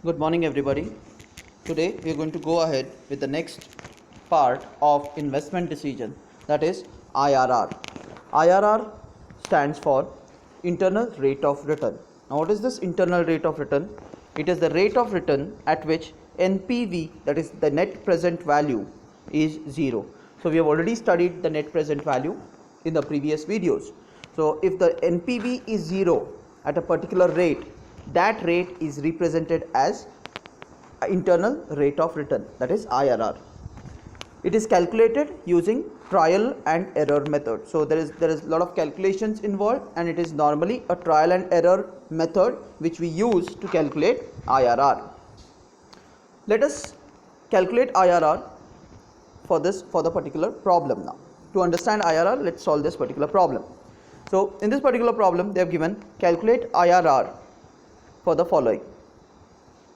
Good morning, everybody. Today we are going to go ahead with the next part of investment decision, that is IRR. IRR stands for internal rate of return. Now, what is this internal rate of return? It is the rate of return at which NPV, that is the net present value, is zero. So, we have already studied the net present value in the previous videos. So, if the NPV is zero at a particular rate, that rate is represented as internal rate of return, that is IRR. It is calculated using trial and error method. So there is a lot of calculations involved, and it is normally a trial and error method which we use to calculate IRR. Let us calculate IRR for the particular problem now. To understand IRR, let's solve this particular problem. So in this particular problem, they have given calculate IRR for the following.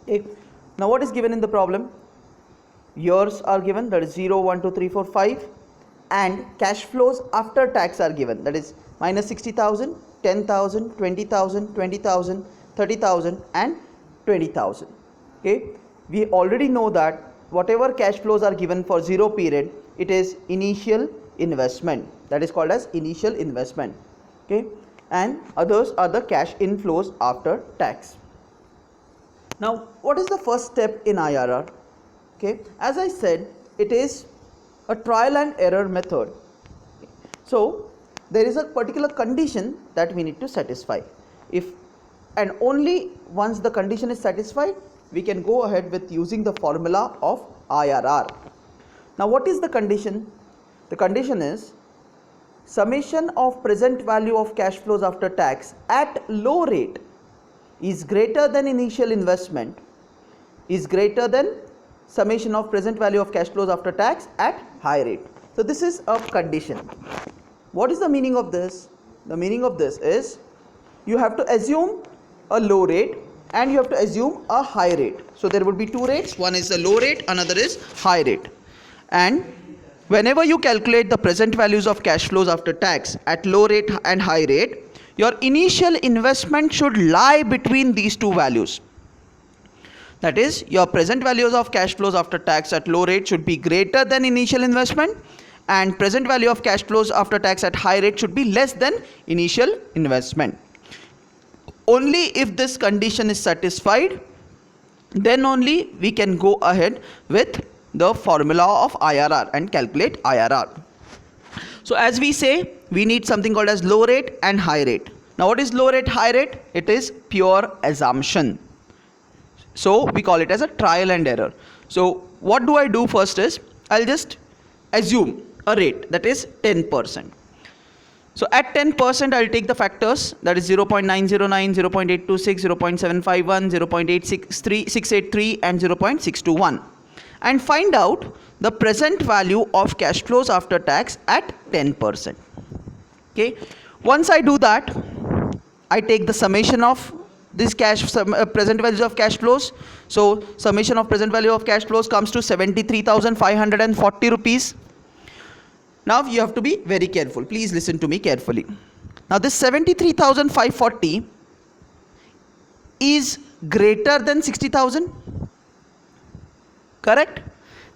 Okay. Now what is given in the problem? Years are given, that is 0, 1, 2, 3, 4, 5, and cash flows after tax are given, that is minus 60,000, 10,000, 20,000, 20,000, 30,000 and 20,000. Okay, we already know that whatever cash flows are given for 0 period, it is initial investment, that is called as initial investment. Okay, and others are the cash inflows after tax. Now, what is the first step in IRR? Okay, as I said, it is a trial and error method. So, there is a particular condition that we need to satisfy. If and only once the condition is satisfied, we can go ahead with using the formula of IRR. Now, what is the condition? The condition is summation of present value of cash flows after tax at low rate is greater than initial investment is greater than summation of present value of cash flows after tax at high rate. So this is a condition. What is the meaning of this? The meaning of this is you have to assume a low rate and you have to assume a high rate. So there would be two rates, one is the low rate, another is high rate. And whenever you calculate the present values of cash flows after tax at low rate and high rate, your initial investment should lie between these two values. That is, your present values of cash flows after tax at low rate should be greater than initial investment, and present value of cash flows after tax at high rate should be less than initial investment. Only if this condition is satisfied, then only we can go ahead with the formula of IRR and calculate IRR. So as we say, we need something called as low rate and high rate. Now what is low rate, high rate? It is pure assumption. So we call it as a trial and error. So what do I do first is, I'll just assume a rate that is 10%. So at 10%, I'll take the factors, that is 0.909, 0.826, 0.751, 0.683 and 0.621, and find out the present value of cash flows after tax at 10%. Okay, once I do that, I take the summation of this present values of cash flows. So summation of present value of cash flows comes to 73,540 rupees. Now you have to be very careful. Please listen to me carefully. Now this 73,540 is greater than 60,000. Correct?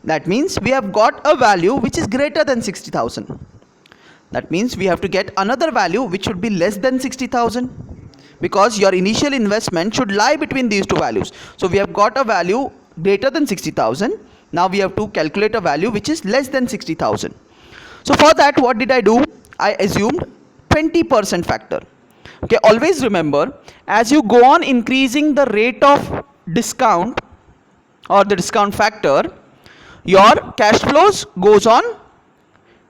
That means we have got a value which is greater than 60,000. That means we have to get another value which should be less than 60,000, because your initial investment should lie between these two values. So we have got a value greater than 60,000. Now we have to calculate a value which is less than 60,000. So for that, what did I do? I assumed 20% factor. Okay, always remember, as you go on increasing the rate of discount or the discount factor, your cash flows goes on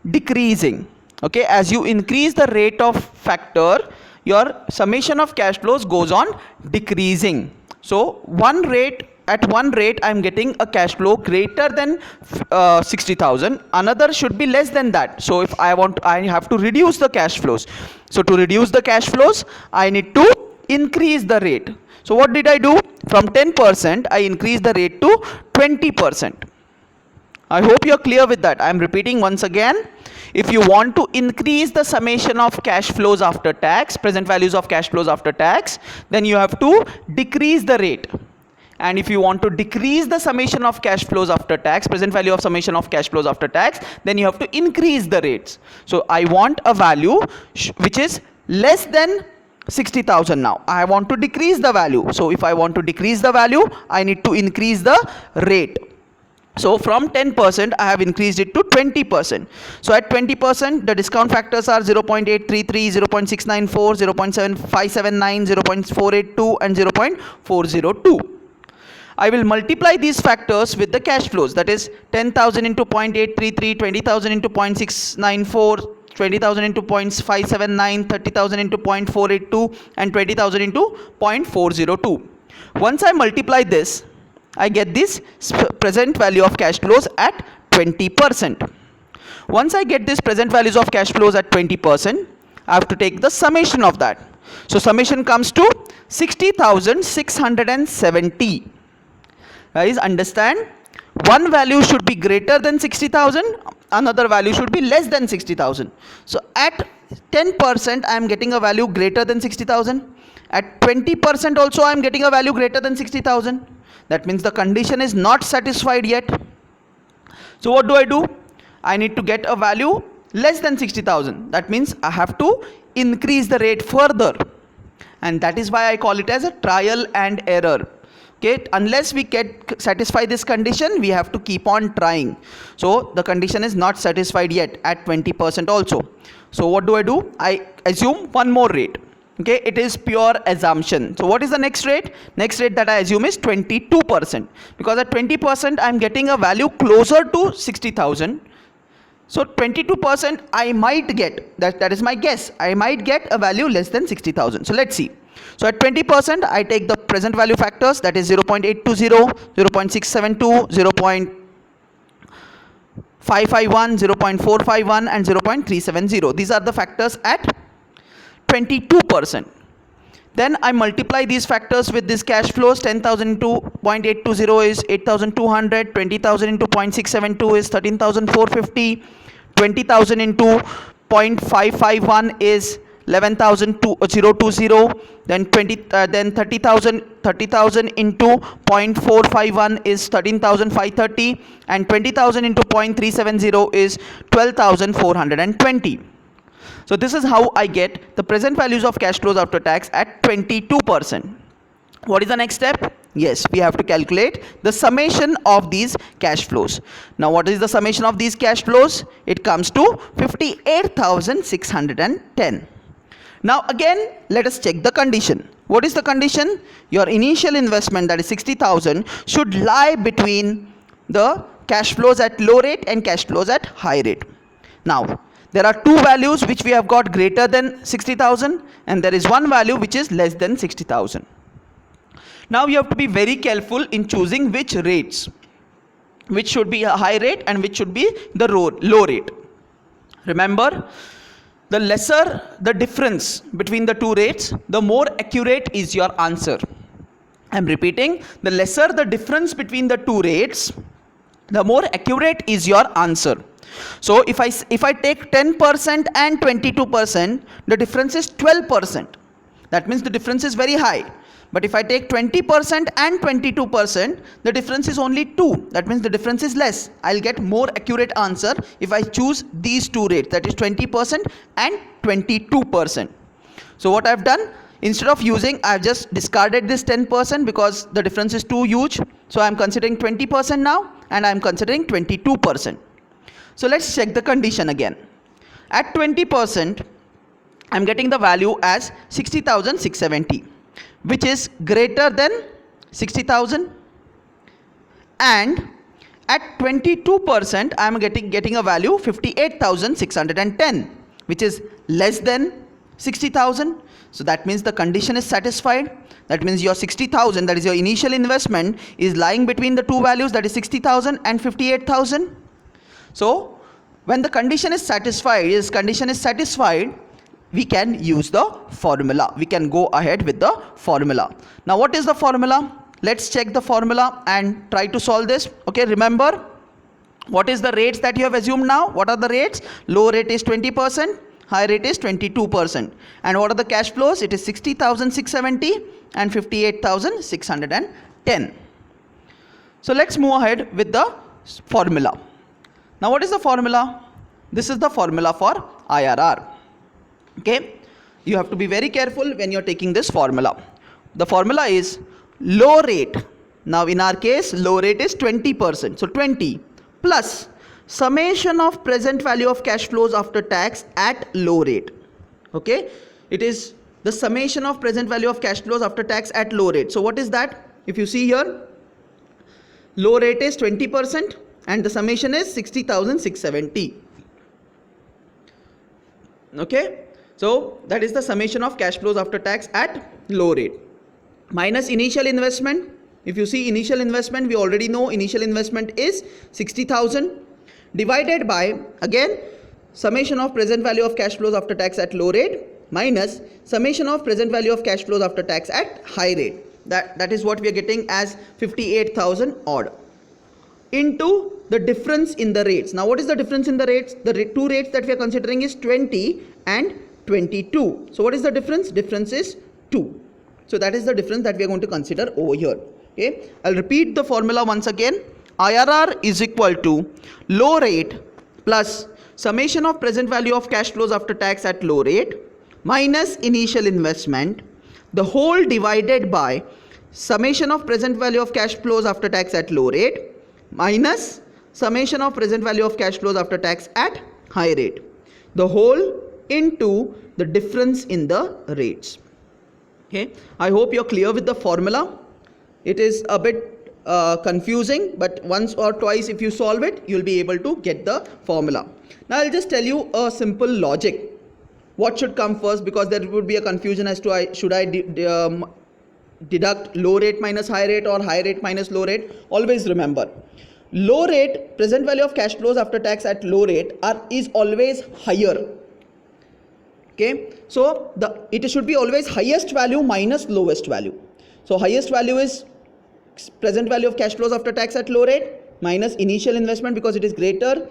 decreasing. Okay, as you increase the rate of factor, your summation of cash flows goes on decreasing. So at one rate I am getting a cash flow greater than 60,000, another should be less than that. So if I have to reduce the cash flows. So to reduce the cash flows, I need to increase the rate. So what did I do? From 10% I increased the rate to 20%. I hope you are clear with that. I am repeating once again. If you want to increase the summation of cash flows after tax, present values of cash flows after tax, then you have to decrease the rate. And if you want to decrease the summation of cash flows after tax, present value of summation of cash flows after tax, then you have to increase the rates. So I want a value which is less than 60,000 now. I want to decrease the value. So if I want to decrease the value, I need to increase the rate. So from 10%, I have increased it to 20%. So at 20%, the discount factors are 0.833, 0.694, 0.7579, 0.482, and 0.402. I will multiply these factors with the cash flows. That is 10,000 into 0.833, 20,000 into 0.694, 20,000 into 0.579, 30,000 into 0.482, and 20,000 into 0.402. Once I multiply this, I get this present value of cash flows at 20%. Once I get this present values of cash flows at 20%, I have to take the summation of that. So summation comes to 60,670. Guys, understand? One value should be greater than 60,000, another value should be less than 60,000. So at 10%, I am getting a value greater than 60,000. At 20% also, I am getting a value greater than 60,000. That means the condition is not satisfied yet. So what do? I need to get a value less than 60,000. That means I have to increase the rate further. And that is why I call it as a trial and error. Okay, unless we satisfy this condition, we have to keep on trying. So the condition is not satisfied yet at 20% also. So what do? I assume one more rate. Okay, it is pure assumption. So what is the next rate? Next rate that I assume is 22%. Because at 20%, I am getting a value closer to 60,000. So 22% I might get, that is my guess, I might get a value less than 60,000. So let's see. So at 20%, I take the present value factors, that is 0.820, 0.672, 0.551, 0.451, and 0.370. These are the factors at 22%. Then I multiply these factors with these cash flows. 10,000 into 0.820 is 8,200, 20,000 into 0.672 is 13,450, 20,000 into 0.551 is 11,020, then 30,000 into 0.451 is 13,530, and 20,000 into 0.370 is 12,420. So this is how I get the present values of cash flows after tax at 22%. What is the next step? Yes, we have to calculate the summation of these cash flows. Now what is the summation of these cash flows? It comes to 58,610. Now again, let us check the condition. What is the condition? Your initial investment, that is 60,000, should lie between the cash flows at low rate and cash flows at high rate. Now there are two values which we have got greater than 60,000, and there is one value which is less than 60,000. Now you have to be very careful in choosing which rates, which should be a high rate and which should be the low rate. Remember, the lesser the difference between the two rates, the more accurate is your answer. I am repeating, the lesser the difference between the two rates, the more accurate is your answer. So if I take 10% and 22%, the difference is 12%. That means the difference is very high. But if I take 20% and 22%, the difference is only 2. That means the difference is less. I'll get more accurate answer if I choose these two rates, that is 20% and 22%. So what I've done, instead of using, I've just discarded this 10% because the difference is too huge. So I'm considering 20% now, and I'm considering 22%. So let's check the condition again. At 20%, I'm getting the value as 60,670, which is greater than 60,000. And at 22%, I'm getting a value 58,610, which is less than 60,000. So that means the condition is satisfied. That means your 60,000, that is your initial investment, is lying between the two values, that is 60,000 and 58,000. So when the condition is satisfied, we can use the formula. We can go ahead with the formula. Now what is the formula? Let's check the formula and try to solve this. Okay, remember, what is the rates that you have assumed now? What are the rates? Low rate is 20%, high rate is 22%. And what are the cash flows? It is 60,670 and 58,610. So let's move ahead with the formula. Now what is the formula? This is the formula for IRR. Okay, you have to be very careful when you're taking this formula. The formula is low rate. Now in our case, low rate is 20%. So 20 plus summation of present value of cash flows after tax at low rate. Okay, it is the summation of present value of cash flows after tax at low rate. So what is that? If you see here, low rate is 20% and the summation is 60,670. Okay, so that is the summation of cash flows after tax at low rate. Minus initial investment. If you see initial investment, we already know initial investment is 60,000 divided by, again, summation of present value of cash flows after tax at low rate minus summation of present value of cash flows after tax at high rate. That is what we are getting as 58,000 odd into the difference in the rates. Now what is the difference in the rates? The two rates that we are considering is 20 and 22. So what is the difference? Difference is 2. So that is the difference that we are going to consider over here. Okay, I'll repeat the formula once again. IRR is equal to low rate plus summation of present value of cash flows after tax at low rate minus initial investment, the whole divided by summation of present value of cash flows after tax at low rate minus summation of present value of cash flows after tax at high rate, the whole into the difference in the rates. Okay, I hope you're clear with the formula. It is a bit confusing, but once or twice if you solve it, you'll be able to get the formula. Now I'll just tell you a simple logic. What should come first, because there would be a confusion as to should I deduct low rate minus high rate or high rate minus low rate. Always remember, low rate, present value of cash flows after tax at low rate is always higher. Okay, so it should be always highest value minus lowest value. So highest value is present value of cash flows after tax at low rate minus initial investment, because it is greater,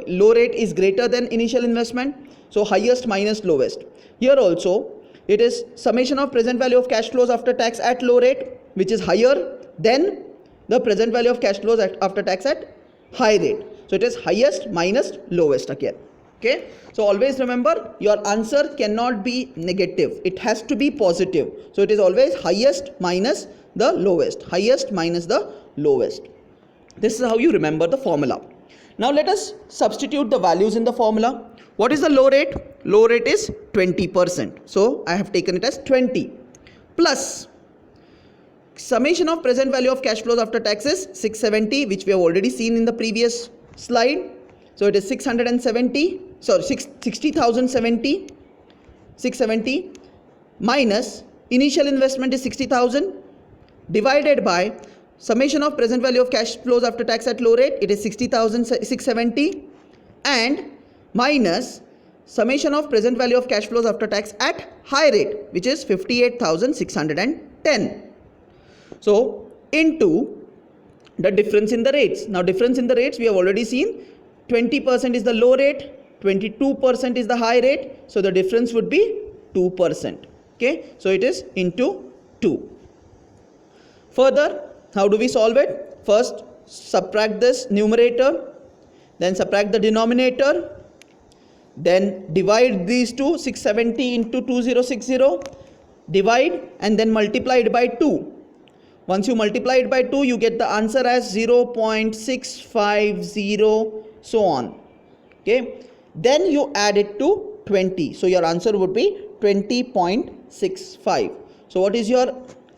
low rate is greater than initial investment. So highest minus lowest. Here also it is summation of present value of cash flows after tax at low rate, which is higher than the present value of cash flows after tax at high rate. So it is highest minus lowest again. Okay, so always remember, your answer cannot be negative, it has to be positive. So it is always highest minus the lowest, highest minus the lowest. This is how you remember the formula. Now let us substitute the values in the formula. What is the low rate? Low rate is 20%. So I have taken it as 20 plus summation of present value of cash flows after tax is 670, which we have already seen in the previous slide. So it is 670 minus initial investment is 60,000 divided by summation of present value of cash flows after tax at low rate, it is 60,670, and minus summation of present value of cash flows after tax at high rate, which is 58,610. So into the difference in the rates. Now difference in the rates we have already seen. 20% is the low rate, 22% is the high rate, so the difference would be 2%. Okay, so it is into 2. Further, how do we solve it? First, subtract this numerator, then subtract the denominator, then divide these two, 670 into 2060, divide and then multiply it by 2. Once you multiply it by 2, you get the answer as 0.650, so on. Okay, then you add it to 20, so your answer would be 20.65. So what is your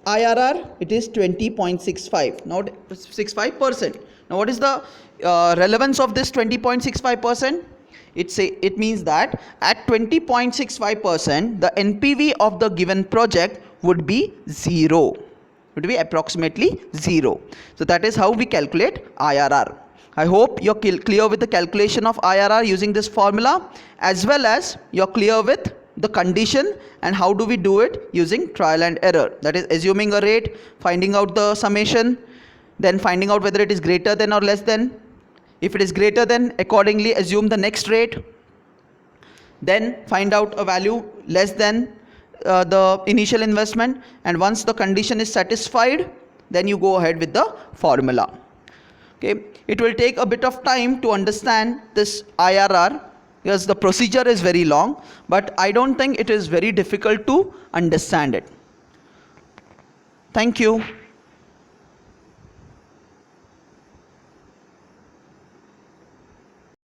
IRR? It is 20.65. Now 65%. Now what is the relevance of this 20.65%? It means that at 20.65%, the NPV of the given project would be 0. Would be approximately 0. So that is how we calculate IRR. I hope you're clear with the calculation of IRR using this formula, as well as you're clear with the condition and how do we do it using trial and error. That is assuming a rate, finding out the summation, then finding out whether it is greater than or less than. If it is greater than, accordingly assume the next rate, then find out a value less than the initial investment, and once the condition is satisfied, then you go ahead with the formula. Okay, it will take a bit of time to understand this IRR because the procedure is very long, but I don't think it is very difficult to understand it. Thank you.